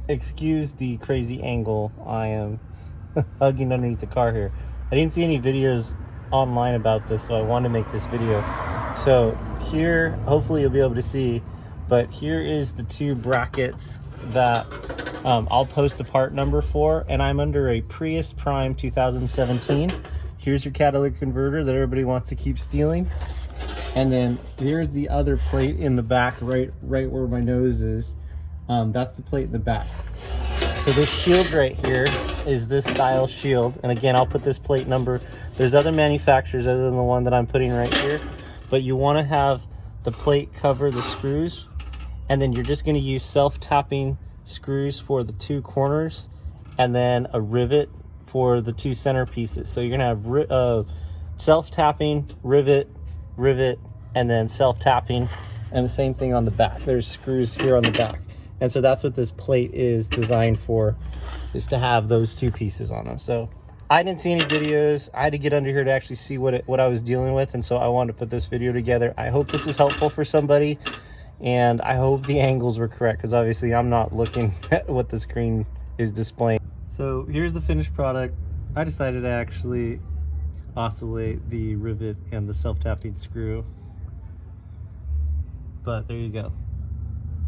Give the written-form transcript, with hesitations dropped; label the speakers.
Speaker 1: excuse the crazy angle. I am hugging underneath the car here. I didn't see any videos online about this, so I wanted to make this video. So here, hopefully you'll be able to see, but here is the two brackets that I'll post a part number for, and I'm under a Prius Prime 2017. Here's your catalytic converter that everybody wants to keep stealing. And then here's the other plate in the back, right where my nose is. That's the plate in the back. So this shield right here is this style shield. And again, I'll put this plate number. There's other manufacturers other than the one that I'm putting right here, but you want to have the plate cover the screws, and then you're just going to use self-tapping screws for the two corners, and then a rivet for the two center pieces. So you're going to have self-tapping, rivet, and then self-tapping, and the same thing on the back. There's screws here on the back. And so that's what this plate is designed for, is to have those two pieces on them. So I didn't see any videos. I had to get under here to actually see what I was dealing with, and so I wanted to put this video together. I hope this is helpful for somebody, and I hope the angles were correct, because obviously I'm not looking at what the screen is displaying. So here's the finished product. I decided to actually oscillate the rivet and the self-tapping screw, but there you go.